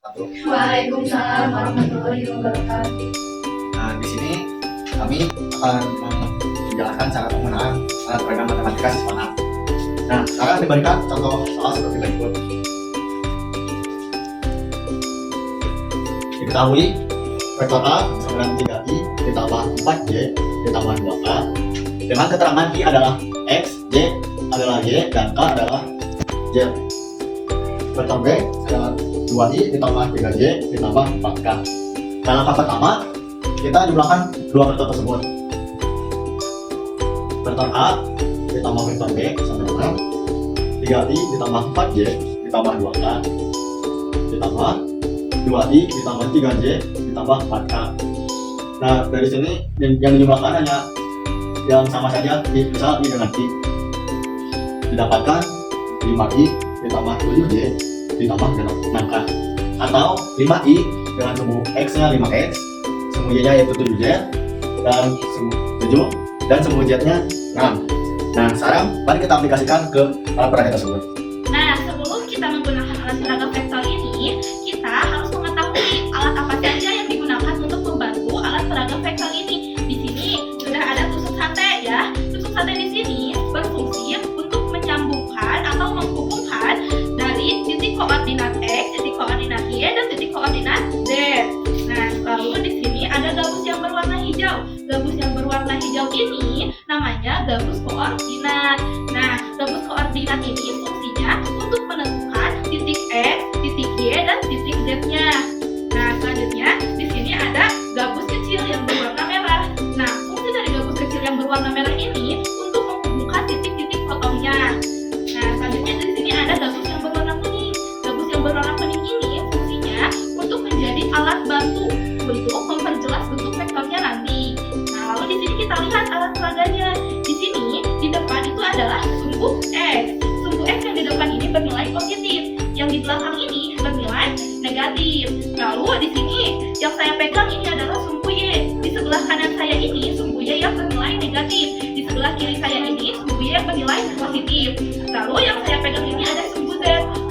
Waalaikumsalam warahmatullahi wabarakatuh. Nah, di sini kami akan menjelaskan cara penggunaan alat peraga matematika siswa. Nah, sekarang diberikan contoh soal seperti berikut. Diketahui vektor A sama dengan 3i ditambah 4j ditambah 2k dengan keterangan i adalah x, j adalah y, dan k adalah z. Vektor B adalah 2i ditambah 3j ditambah 4k. Dalam langkah pertama, kita jumlahkan dua vektor tersebut. Vektor A ditambah vektor B sama dengan 3i ditambah 4j ditambah 2k ditambah 2i ditambah 3j ditambah 4k. Nah, dari sini yang dijumlahkan hanya yang sama saja, misal i dengan i, didapatkan 5i ditambah 7j ditambah 6k, atau 5i dengan sumbu x nya 5x, sumbu y nya yaitu 7z, dan sumbu 7 dan sumbu z nya 6. Nah, sekarang mari kita aplikasikan ke alat peraga tersebut. Nah, sebelum kita menggunakan alat peraga vektor ini, kita harus mengetahui alat apa saja yang digunakan untuk membantu alat peraga vektor ini. Di sini sudah ada tusuk sate ya. Tusuk sate di sini berfungsi untuk menyambungkan atau menghubungkan dari titik koordinat x, titik koordinat y, dan titik koordinat z. Nah, lalu di sini ada gabus yang berwarna hijau. Gabus yang berwarna hijau ini namanya gabus koordinat. Nah, gabus koordinat ini fungsinya untuk menentukan titik x, titik y, dan titik z-nya. Nah, selanjutnya di sini ada gabus kecil yang berwarna merah. Nah, fungsi dari gabus kecil yang berwarna merah ini untuk menghubungkan titik-titik potongnya. Nah, selanjutnya di sini ada gabus yang berwarna kuning. Gabus yang berwarna kuning ini fungsinya untuk menjadi alat bantu untuk memperjelas bentuk vektornya nanti. Nah, lalu di sini kita lihat alat peraganya. Di sini di depan itu adalah sumbu x. Sumbu x yang di depan ini bernilai positif, yang di belakang ini bernilai negatif. Lalu di sini yang saya pegang ini adalah sumbu y. Di sebelah kanan saya ini sumbu y yang bernilai negatif. Di sebelah kiri saya ini sumbu y yang bernilai positif. Lalu yang saya pegang ini ada sumbu z.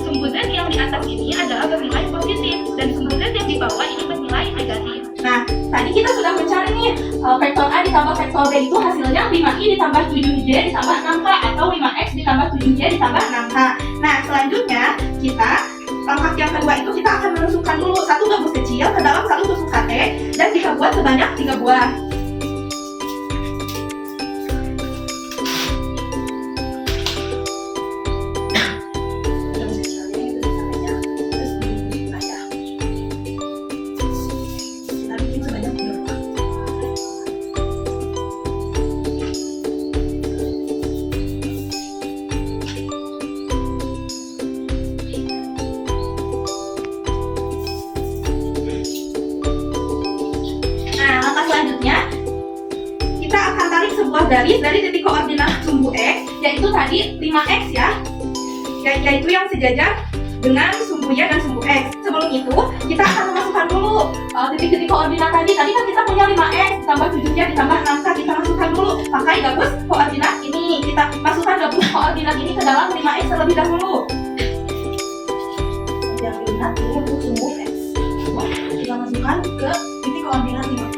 Sumbu z yang di atas ini adalah bernilai positif, dan sumbu z yang di bawah ini bernilai negatif. Nah, tadi kita sudah mencari nih vektor A ditambah vektor B itu hasilnya 5i ditambah 7j ditambah 6k, atau 5x ditambah 7j ditambah 6k. Nah, selanjutnya kita langkah yang kedua itu kita akan menusukkan dulu satu gabus kecil ke dalam satu tusuk sate, dan kita buat sebanyak 3 buah. Selanjutnya kita akan tarik sebuah garis dari titik koordinat sumbu x, yaitu tadi 5x ya, yaitu yang sejajar dengan sumbu y dan sumbu x. Sebelum itu kita akan memasukkan dulu titik-titik koordinat tadi kan kita punya 5x ditambah 7y ditambah 6k. Kita masukkan dulu pakai gabus koordinat ini. Kita masukkan gabus koordinat ini ke dalam 5x terlebih dahulu. Yang lihat ini untuk sumbu x, kita masukkan ke titik koordinat 5.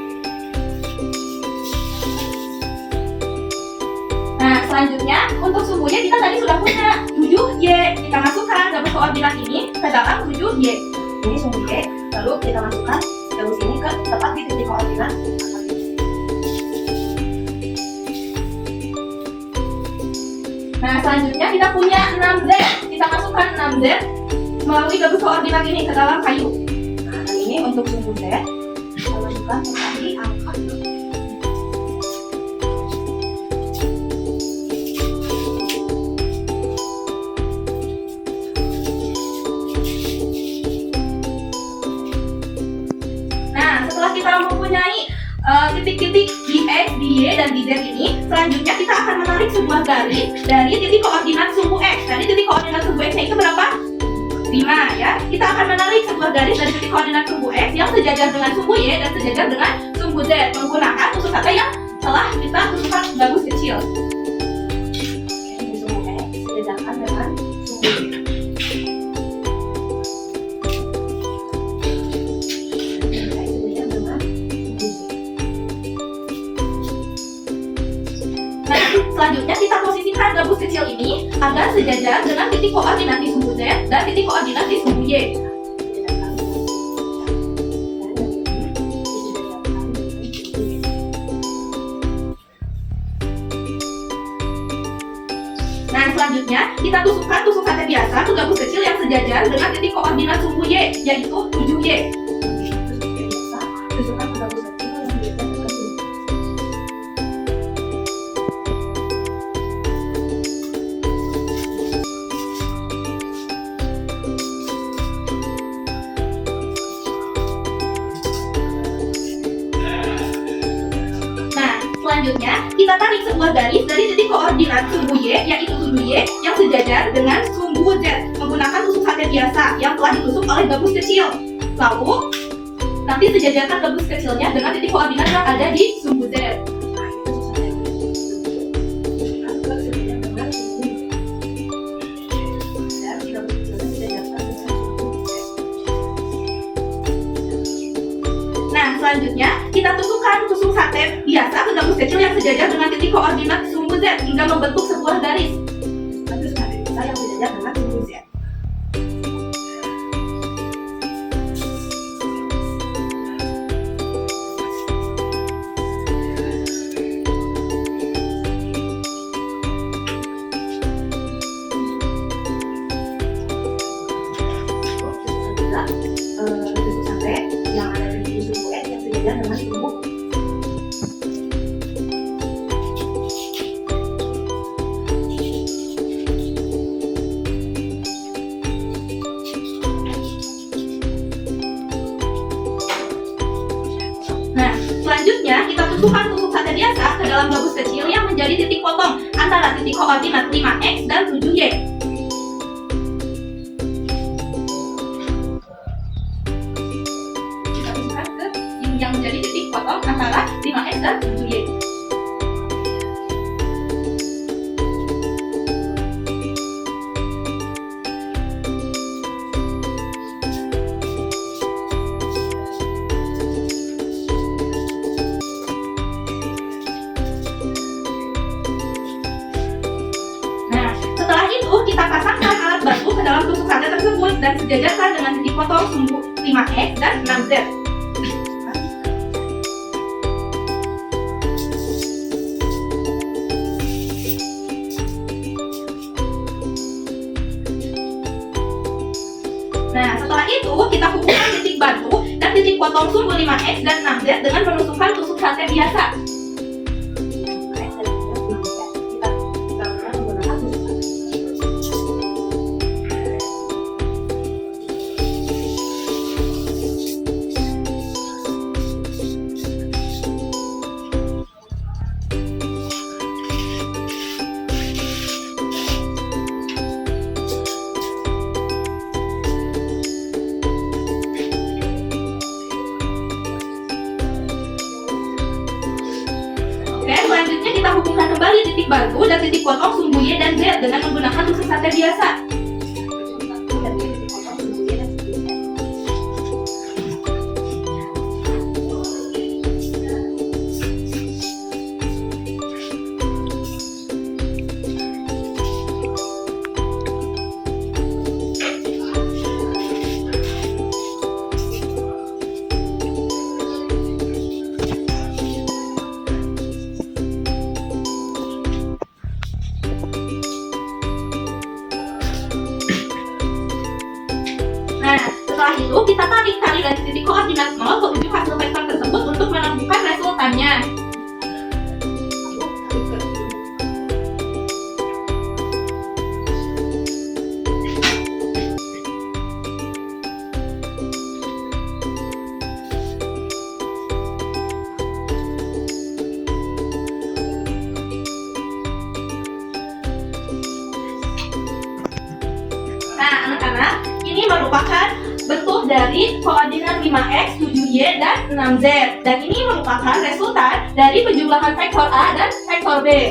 Nah, selanjutnya untuk sumbunya kita tadi sudah punya 7y. Kita masukkan gabus koordinat ini ke dalam 7y. Ini sumbu y, lalu kita masukkan gabus ini ke tepat di titik koordinat. Nah, selanjutnya kita punya 6z. Kita masukkan 6z melalui gabus koordinat ini ke dalam kayu. Nah, dan ini untuk sumbu z, kita masukkan kembali angka 6. Kita mempunyai titik-titik di x, di y, dan di z ini. Selanjutnya kita akan menarik sebuah garis dari titik koordinat sumbu x. Dari titik koordinat sumbu x-nya itu berapa? 5 ya. Kita akan menarik sebuah garis dari titik koordinat sumbu x yang sejajar dengan sumbu y dan sejajar dengan sumbu z menggunakan tusuk sate yang telah kita tusukkan gabus kecil. Ini sumbu x sejajarkan dengan sumbu y. sejajar dengan titik koordinat di sumbu Z dan titik koordinat di sumbu Y. Nah, selanjutnya kita tusukkan tusuk sate biasa ke gabus kecil yang sejajar dengan titik koordinat sumbu Y, yaitu 7Y. Tusukkan ke gabus kecil yang sejajar dengan 7Y. Selanjutnya, kita tarik sebuah garis dari titik koordinat sumbu Y, yaitu 7Y, yang sejajar dengan sumbu Z menggunakan tusuk sate biasa yang telah ditusuk oleh gabus kecil. Lalu, nanti sejajarkan gabus kecilnya dengan titik koordinat yang ada di sumbu Z. Nah, selanjutnya kita tusukkan tusuk sate biasa ke gabus kecil yang sejajar dengan titik koordinat sumbu Z hingga membentuk sebuah garis. Tusuk sate biasa yang sejajar dengan sumbu Z. Tusuk sate yang ada di sumbu N yang sejajar dengan sumbu. Nah, selanjutnya kita tusukkan tusuk sate biasa ke dalam gabus kecil yang menjadi titik potong antara titik koordinat 5X dan 7Y. Yang menjadi titik potong antara 5X dan 7Y. Nah, setelah itu kita pasangkan alat bantu ke dalam tusuk sate tersebut dan sejajarkan dengan titik potong sumbu 5X dan 6Z. Nah, setelah itu kita hubungkan titik bantu dan titik potong sumbu 5X dan 6Z dengan menusukkan tusuk sate biasa. Oke, selanjutnya kita hubungkan kembali titik bantu dan titik potong sumbu Y dan Z dengan menggunakan tusuk sate biasa. Nah, setelah itu kita tarik tali dari titik koordinat 0 ke ujung hasil vektor tersebut untuk menentukan resultannya. Nah, anak-anak, ini merupakan bentuk dari koordinat 5X, 7Y, dan 6Z. Dan ini merupakan resultan dari penjumlahan vektor A dan vektor B.